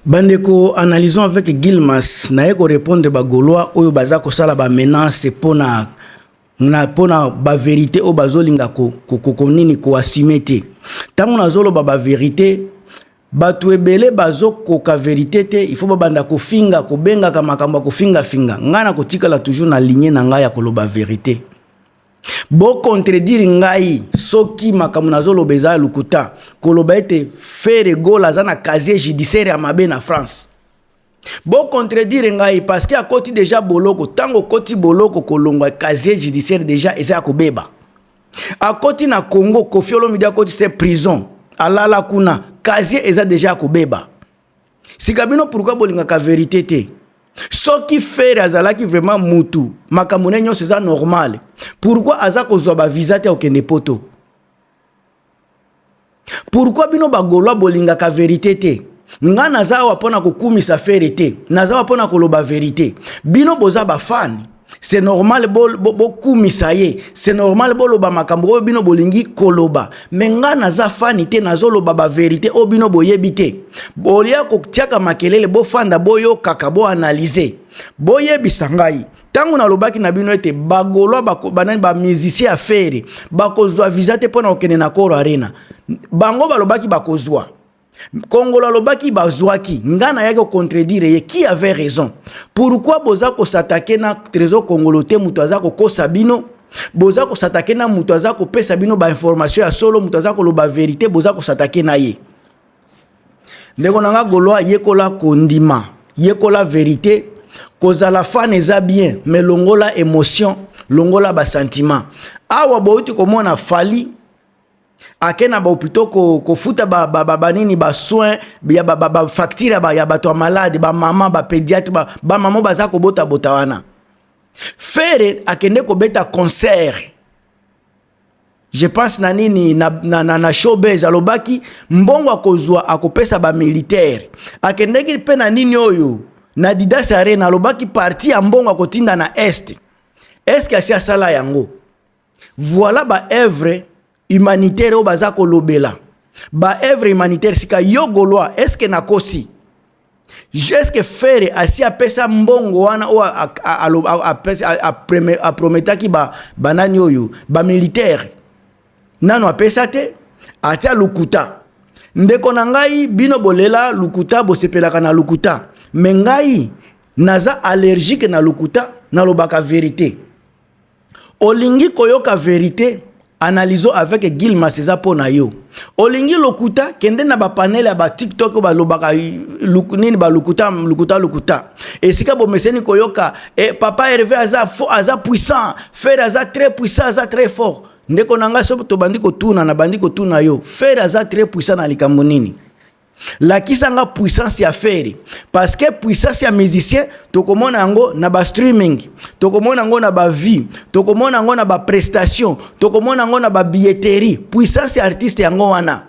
Bandeko, analysons avec Gilmas. Naye ko répondre ba Gaulois oyo baza ko sala ba menace pona ba vérité o bazolinga ko nini ko assumer. Tango nazolo ba vérité batu ebele bazoko ka vérité te, il faut banda ko finga ko benga ka makambo ko finga ngana ko tikala toujours na ligne na ngai ya ko loba vérité. Bo contredire ngai soki makambo nazolo beza lukuta koloba ete faire gola za na casier judiciaire ya mabe na France. Bo contredire ngai parce que a koti déjà boloko tango koti boloko kolongwa casier judiciaire déjà eza ko beba. A koti na Congo Koffi Olomide a koti c'est prison. Alala kuna casier eza déjà ko beba. Sikabino pourquoi bolinga ka vérité te? Soki faire azalaki vraiment mutu makambo nenyo c'est normal. Pourquoi aza kozwa ba visa te okende poto? Pourquoi bino ba Gaulois bolinga ka vérité te? Nga naza wapona kokumisa faire te. Naza wapona koloba vérité. Bino boza ba fan. C'est normal bo kumisa ye. C'est normal boloba makambo bino bolingi koloba. Mais nga naza fan te nazoloba ba vérité o bino boyebi te. Bolia ko tiaka makelele bo fanda boyo kaka bo analyser. Boyebisa ngai. Tango na lobaki na bino ete ba Gaulois banani ba musicien affaire bakozwa visa te pona okene na Koro Arena. Bango balobaki bakozwa. Kongola lobaki bazwaki. Ngana yake contredire ye qui avait raison. Pourquoi boza ko s'attaquer na trésor congoloté mutu azako ko sabino? Boza ko s'attaquer na mutu azako pesa bino ba information ya solo mutu azako loba vérité boza ko s'attaquer na ye. Ndeko nanga Gaulois yekola kondima, yekola vérité. Kozala fan eza bien, mais longola émotion, longola ba sentiment. Awa bouti komona fali akena ba hôpitaux ko futa ba nini ba soin ya ba facture ya bato malade ba mama ba pédiatre ba mama baza ko bota wana. Faire akende ko beta concert. Je pense na nini na showbiz alobaki mbongo akozwa akopesa ba militaire. Akende ki pe na nini oyo na Didas Arena alobaki parti ya mbongo akotinda na est. Est-ce que asia sala yango? Voilà ba œuvre humanitaire o baza ko lobela. Ba œuvre humanitaire sika yo Gaulois est-ce que nakosi? Est-ce que faire asia pesa mbongo wana o a prometaki ba banani oyo ba militaire. Nano apesa te atia lukuta. Ndeko na ngai bino bolela lukuta bosepelaka na lukuta. Mais ngai naza allergique na lukuta na lobaka vérité. Olingi koyoka vérité, analysons avec Gilmas eza pona yo. Olingi lukuta kende na ba panel ya ba TikTok ba lobaka nini ba lukuta. Et sika bo meseni koyoka papa Hervé aza puissant, frère aza très puissant, aza très fort. Ndeko nanga so to bandiko tuna na bandiko tuna yo. Frère aza très puissant na likambo nini? La kisanga puissance ya faire parce que puissance ya musicien tokomona ngo na ba streaming, tokomona ngo na ba vie, tokomona ngo na ba prestation, tokomona ngo na ba billetterie. Puissance ya artiste yango wana.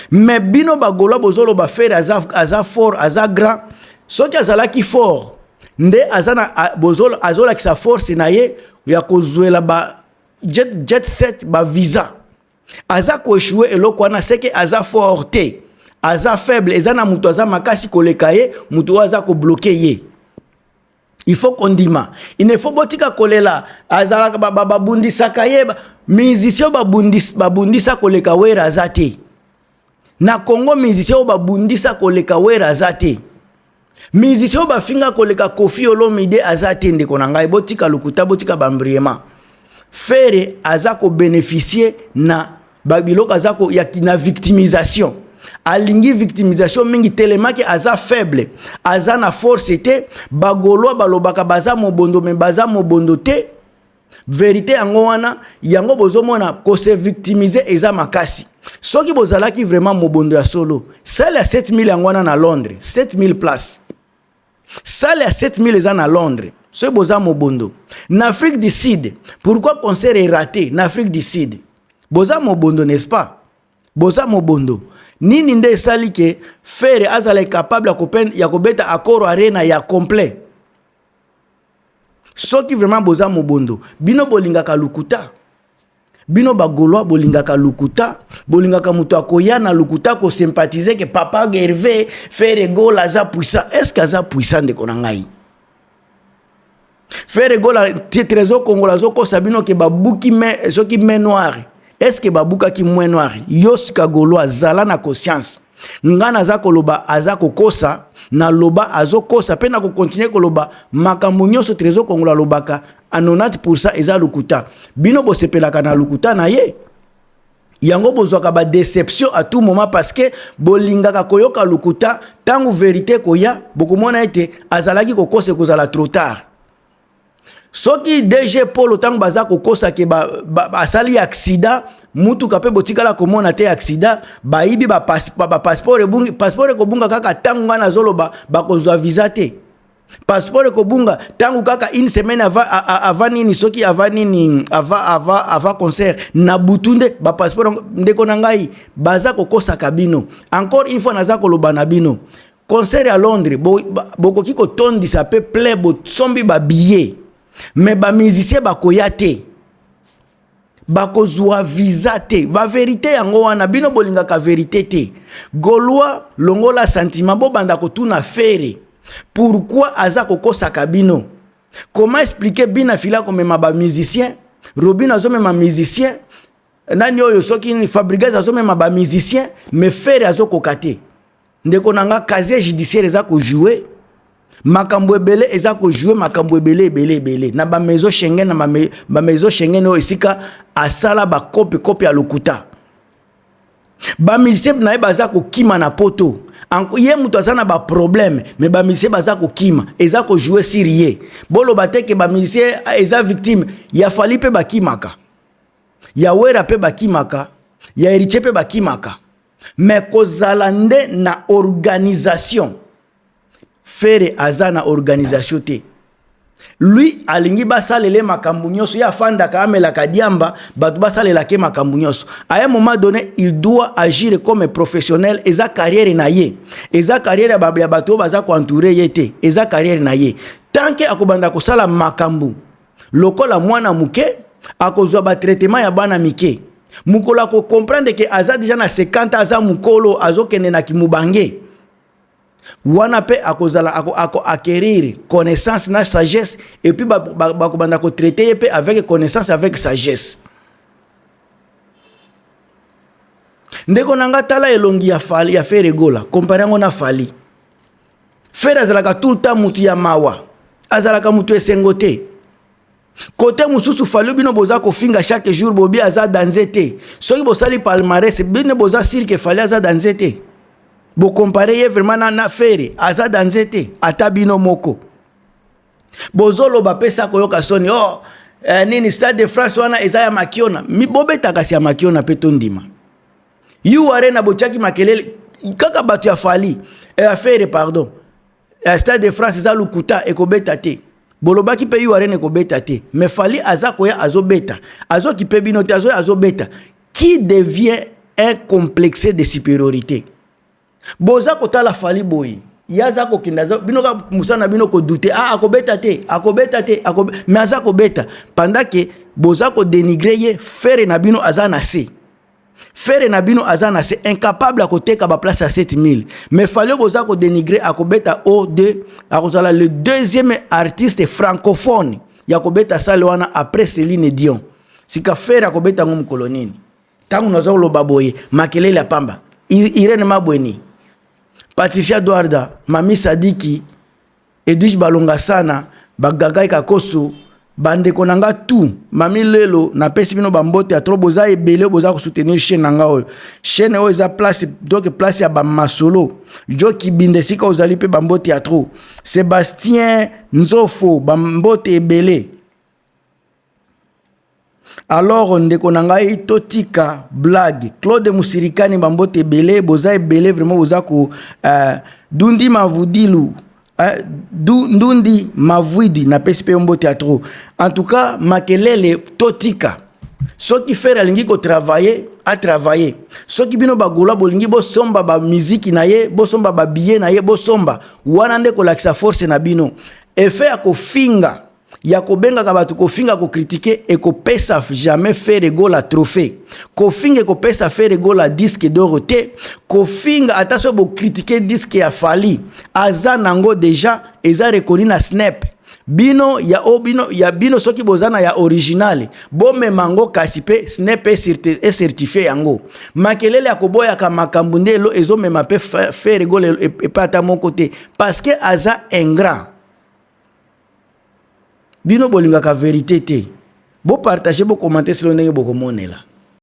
Mais bino ba Gaulois bozolo ba faire aza fort, aza grand. Soki azalaki fort nde azana bozolo azola ki sa force na ye ya kozwela ba jet set ba visa. Aza ko échouer eloko wana seke aza forte, aza faible, ezana mutu aza makasi koleka ye, mutu aza ko bloquer ye. Il faut qu'on dima. Il ne faut botika kolela azala babundisa kaye musicien babundisa koleka wera azate. Na Congo musicien babundisa koleka wera azate. Musicien bafinga koleka Koffi Olomide azate ndeko na ngai botika lukuta botika bambriema. Faire azako bénéficier na babiloko azako ya na victimisation. Alingi victimisation mingi telemaki aza faible, aza na force te, ba Gaulois balobaka baza mobondo me baza mobondo te. Vérité yango wana yango bozomona ko se victimiser eza makasi. Soki bozalaki vraiment mobondo ya solo, salle ya 7000 yango wana na Londres, 7000 places. Salle ya 7000 eza na Londres. Ce boza mobondo. En Afrique du Sud, pourquoi concert est raté? En Afrique du Sud, boza mobondo, n'est-ce pas? Boza mobondo. Nini nde sali ke faire azala capable ya kobeta a Koro Arena ya complet. Soki vraiment boza mobondo, bino bolinga ka lukuta. Bino bagolwa bolingaka lukuta, bolingaka mutu akoya na lukuta ko sympathiser que papa Gervais Frère Gola za puissant. Est-ce que za puissant de konangai? Frère Gola trésor congolais ko sabino ke babuki me soki main noire. Est-ce que babuka ki main noire? Yoska golwa zala na conscience. Ngana za koloba aza kokosa na loba azo kosa pe na ko continuer koloba makambo nyonso trésor congolais lobaka a 90% eza lukuta. Bino bo sepelaka na lukuta na ye. Yango bozwaka ba déception à tout moment parce que bolingaka koyoka lukuta tangu vérité koya bokomona ete azalaki kokosa kozala trop tard. Soki DG Polo tangu baza kokosa ke asali accident mutu kape botikala komona te accident baibi ba passeport ebungi passeport ko bunga kaka tangu ngana zoloba bakozwa visa te. Passeport ko bunga tangu kaka une semaine avant nini soki avant nini avant concert na butunde ba passeport ndeko nangai baza kokosa kabino. Encore une fois naza koloba na bino concert à Londres bokoki ko tondi ça peut plein bo sombi ba billet mais ba musicien bakoya te bakozwa visa te ba vérité yango wana bino bolinga ka vérité te golwa longola sentiment bo banda ko tuna fere. Pourquoi aza kokosa kabino? Comment expliquer bina fila comme ma musicien? Robin azo ma musicien. Nani oyo soki ni Fabregas azo ma ba musicien, mais faire azo kokate. Ndeko nanga casier judiciaire eza ko jouer. Makambo ebele eza ko jouer makambo ebele. Na ba maison Schengen na ba maison Schengen o esika asala ba copie ya lokuta. Ba musicien na baza ko kima na poto. Ye mutu azana ba problème mais ba musicien baza ko kima eza ko jouer sérieux bolo bateke ba musicien eza victime ya fali pe bakimaka ya wera pe bakimaka ya héritier pe bakimaka mais kozala nde na organisation fere azana organisation te lui alingi basalele makambu nyonso ya fanda ka amela kadiamba batu basalela ke makambu nyonso à un moment donné il doit agir comme professionnel eza carrière na ye eza carrière ya batu baza ko entourer yete eza carrière na ye tant que akobanda ko sala makambu lokola mwana muke akozwa ba traitement ya bana mike mukola ko comprendre que aza déjà na 50 aza mukolo azokende na kimubange wana pe akozala ako acquérir connaissance na sagesse et puis bakobanda ko traiter pe avec connaissance avec sagesse. Ndeko nanga tala elongi ya fali ya Frère Gola comparé na fali. Frère azalaka tout le temps mutu ya mawa. Azalaka mutu esengote. Côté mususu fali bino boza ko finga chaque jour bobi aza danzete. Soki bosali palmarès bino boza sir ke fali aza danzete. Bo comparer vraiment na fere aza danzete atabino moko bozolo ba pesa koyoka soni nini Stade de France wana ezaya makiona mi bobeta kasi ya makiona pe tondima yu arena bochaki makelele kaka batu ya fali affaire pardon Stade de France eza lukuta ekobeta te bolobaki pe yu arena ekobeta te mais fali aza koya azobeta azoki pe bino te azobeta qui devient un complexe de supériorité. Boza kota la fali boy yaza ko kindazo bino ka musana bino ko douter akobeta te mais aza ko beta pendant que boza ko dénigrer ye faire na bino azana se faire na bino azana se incapable à côté ka ba place à 7000 mais fallait boza ko dénigrer akobeta O2 akozala le deuxième artiste francophone yakobeta salwana après Céline Dion sika faire akobeta ngom kolonini tangu nazo lo baboye makelele ya pamba Irene Mabweni Patricia Douarda, Mami Sadiki, Edwige Balonga Sana, Bagagai Kakoso, Bande Konanga tout, Mami Lelo, na pesi bino bambote, a trop boza et belé, boza ko soutenir chaîne nanga oyo. Chaîne oyo eza place, donc place ya Bamasolo, Joki Bindesika ozali pe bambote a trop. Sébastien Nzofo, bambote et belé. Alors ndeko nangai totika blague Claude Musirikani bambote belé boza belé vraiment boza ko dundi mavudilu dundi mavudi na PSP mbote a trop. En tout cas makelele totika ce qui fait alingi ko travailler à travailler ce qui bino bagola bolingi bo somba ba musique na ye bo somba ba billet na ye bo somba wana ndeko lakisa force na bino effet ako finga ya kobenga ka batu kofinga ko critiquer et ko pesa jamais faire égale à trophée kofinga ko pesa faire égale à disque d'or te kofinga ataso bo critiquer disque ya Fally aza nango déjà eza reconnu na Snap bino ya bino soki bozana ya original bo memango kasi pe Snap est certifié yango makelele ya koboya ka makambu ndelo ezo mema pe faire égale et pas à mon côté parce que aza ingrat. Bino bolinga ka vérité te. Bo partager bo commenter selon ndenge bo komonela.